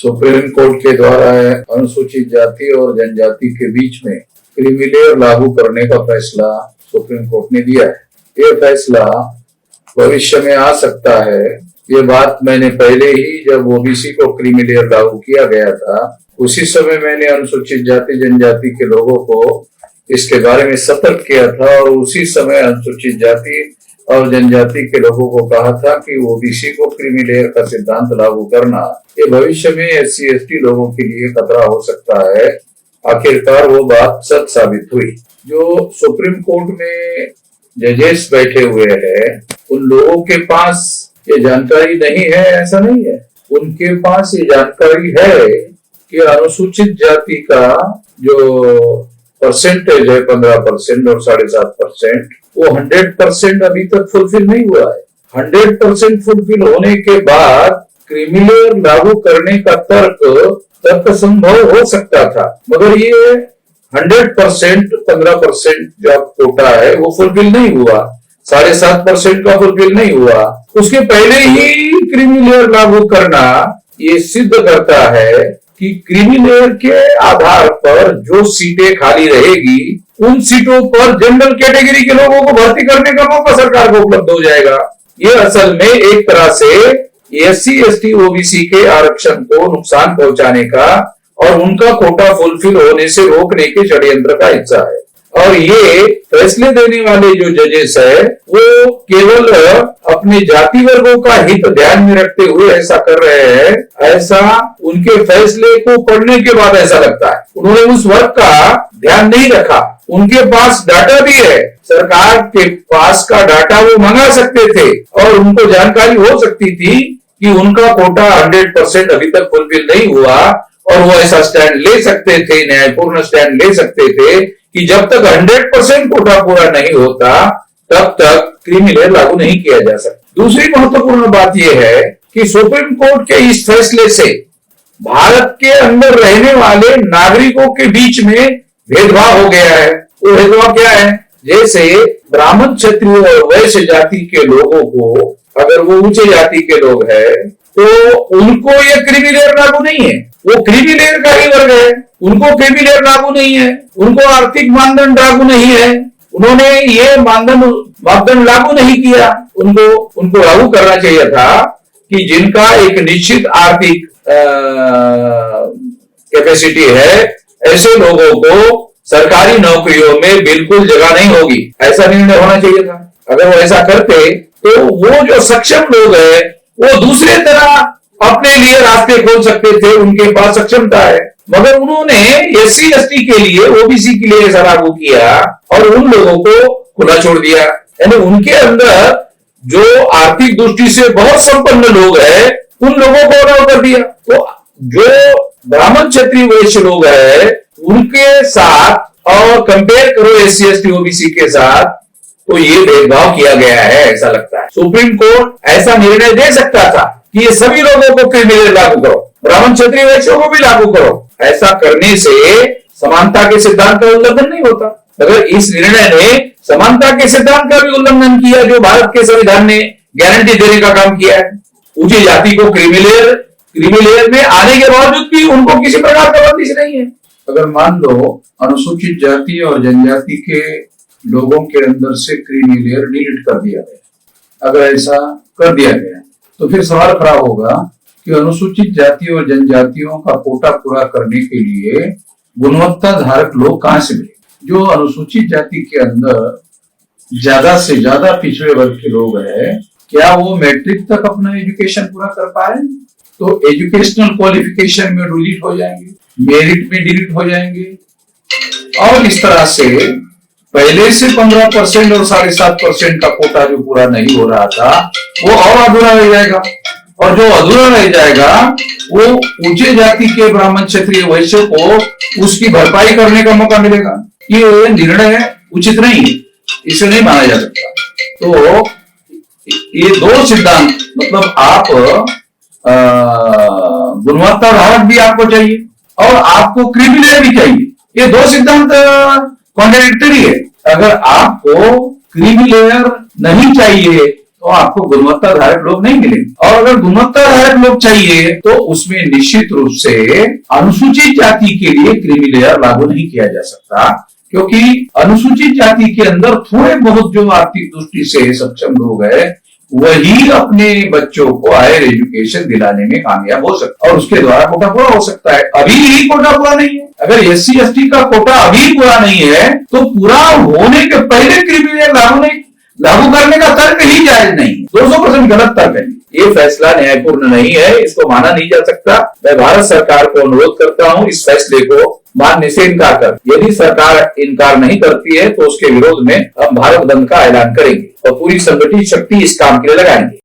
Supreme court के द्वारा अनुसूचित जाति और जनजाति के बीच में क्रीमी लेयर लागू करने का फैसला सुप्रीम कोर्ट ने दिया है। ये फैसला भविष्य में आ सकता है। ये बात मैंने पहले ही जब ओबीसी को क्रीमी लेयर लागू किया गया था, उसी समय मैंने अनुसूचित जाति जनजाति के लोगों को इसके बारे में सतर्क किया था और उसी समय अनुसूचित जाति और जनजाति के लोगों को कहा था कि ओबीसी को क्रीमी लेयर का सिद्धांत लागू करना ये भविष्य में SC ST लोगों के लिए खतरा हो सकता है। आखिरकार वो बात सच साबित हुई। जो सुप्रीम कोर्ट में जजेस बैठे हुए हैं, उन लोगों के पास ये जानकारी नहीं है ऐसा नहीं है। उनके पास ये जानकारी है कि अनुसूचित जाति का जो परसेंटेज है 15% और 7.5%, वो 100% अभी तक फुलफिल नहीं हुआ है। 100% फुलफिल होने के बाद क्रीमी लेयर लागू करने का तर्क संभव हो सकता था, मगर ये 100% 15% जो कोटा है वो फुलफिल नहीं हुआ, 7.5% का फुलफिल नहीं हुआ। उसके पहले ही क्रीमी लेयर लागू करना ये सिद्ध करता है कि क्रीमी लेयर के आधार पर जो सीटें खाली रहेगी, उन सीटों पर जनरल कैटेगरी के लोगों को भर्ती करने का मौका सरकार को उपलब्ध हो जाएगा। ये असल में एक तरह से SC ST OBC के आरक्षण को नुकसान पहुंचाने का और उनका कोटा फुलफिल होने से रोकने के षड्यंत्र का हिस्सा है। और ये फैसले देने वाले जो जजेस है वो केवल अपने जाति वर्गों का हित ध्यान में रखते हुए ऐसा कर रहे हैं, ऐसा उनके फैसले को पढ़ने के बाद ऐसा लगता है। उन्होंने उस वर्ग का ध्यान नहीं रखा। उनके पास डाटा भी है, सरकार के पास का डाटा वो मंगा सकते थे और उनको जानकारी हो सकती थी कि उनका कोटा 100% अभी तक फुलफिल नहीं हुआ और वो ऐसा स्टैंड ले सकते थे, न्यायपूर्ण स्टैंड ले सकते थे कि जब तक 100% कोटा पूरा नहीं होता तब तक क्रीमी लेयर लागू नहीं किया जा सकता। दूसरी महत्वपूर्ण बात यह है कि सुप्रीम कोर्ट के इस फैसले से भारत के अंदर रहने वाले नागरिकों के बीच में भेदभाव हो गया है। वो भेदभाव क्या है? जैसे ब्राह्मण, क्षत्रिय और वैश्य जाति के लोगों को, अगर वो ऊंचे जाति के लोग हैं तो उनको ये क्रीमी लेयर लागू नहीं है, वो क्रीमी लेयर का ही वर्ग है, उनको क्रीमी लेयर लागू नहीं है, उनको आर्थिक मानदंड लागू नहीं है, उन्होंने ये मानदंड लागू नहीं किया। उनको लागू करना चाहिए था कि जिनका एक निश्चित आर्थिक कैपेसिटी है, ऐसे लोगों को सरकारी नौकरियों में बिल्कुल जगह नहीं होगी, ऐसा निर्णय होना चाहिए था। अगर वो ऐसा करते तो वो जो सक्षम लोग हैं वो दूसरे तरह अपने लिए रास्ते खोल सकते थे, उनके पास सक्षमता है। मगर उन्होंने SC ST के लिए, OBC के लिए ऐसा लागू किया और उन लोगों को खुला छोड़ दिया। यानी उनके अंदर जो आर्थिक दृष्टि से बहुत संपन्न लोग हैं उन लोगों को अलाउ कर दिया। तो जो ब्राह्मण, क्षत्रिय, वैश्य लोग हैं उनके साथ और कंपेयर करो SC ST OBC के साथ, तो ये भेदभाव किया गया है ऐसा लगता है। सुप्रीम कोर्ट ऐसा निर्णय दे सकता था कि ये सभी लोगों को क्रीमी लेयर लागू करो, ब्राह्मण, क्षत्रिय, वैश्यों को भी लागू करो। ऐसा करने से समानता के सिद्धांत का उल्लंघन नहीं होता। अगर इस निर्णय ने समानता के सिद्धांत का भी उल्लंघन किया जो भारत के संविधान ने गारंटी देने का काम किया है। ऊंची जाति को क्रीमी लेयर में आने के बावजूद भी उनको किसी प्रकार का बंदिश नहीं है। अगर मान लो अनुसूचित जाति और जनजाति के लोगों के अंदर से क्रीमी लेयर डिलीट कर दिया गया, अगर ऐसा कर दिया गया तो फिर सवाल खड़ा होगा कि अनुसूचित जाति और जनजातियों का कोटा पूरा करने के लिए गुणवत्ता धारक लोग कहां से मिले? जो अनुसूचित जाति के अंदर ज्यादा से ज्यादा पिछड़े वर्ग के लोग हैं, क्या वो मैट्रिक तक अपना एजुकेशन पूरा कर पाए? तो एजुकेशनल क्वालिफिकेशन में डिलीट हो जाएंगे, मेरिट में डिलीट हो जाएंगे और इस तरह से पहले से 15% और 7.5% का कोटा जो पूरा नहीं हो रहा था वो और अधूरा रह जाएगा। और जो अधूरा रह जाएगा वो ऊंचे जाति के ब्राह्मण, क्षत्रिय, वैश्य को उसकी भरपाई करने का मौका मिलेगा। ये निर्णय उचित नहीं है, इसे नहीं माना जा सकता। तो ये दो सिद्धांत, मतलब आप गुणवत्ता धारक भी आपको चाहिए और आपको क्रीमी लेयर भी चाहिए। ये दो सिद्धांत कॉन्ट्राडिक्टरी है। अगर आपको क्रीमी लेयर नहीं चाहिए तो आपको गुणवत्ताधारक लोग नहीं मिलेंगे। और अगर गुणवत्ताधारक लोग चाहिए तो उसमें निश्चित रूप से अनुसूचित जाति के लिए क्रीमी लेयर लागू नहीं किया जा सकता, क्योंकि अनुसूचित जाति के अंदर थोड़े बहुत जो आर्थिक दृष्टि से सक्षम लोग हैं वही अपने बच्चों को हायर एजुकेशन दिलाने में कामयाब हो सकता है और उसके द्वारा कोटा पूरा हो सकता है। अभी ही कोटा पूरा नहीं है। अगर SC ST का कोटा अभी पूरा नहीं है तो पूरा होने के पहले क्रीमी लेयर लागू करने का तर्क ही जायज नहीं, 200% गलत तर्क है। ये फैसला न्यायपूर्ण नहीं है, इसको माना नहीं जा सकता। मैं भारत सरकार को अनुरोध करता हूं इस फैसले को मानने से इनकार कर। यदि सरकार इनकार नहीं करती है तो उसके विरोध में हम भारत बंद का ऐलान करेंगे और पूरी संगठित शक्ति इस काम के लिए लगाएंगे।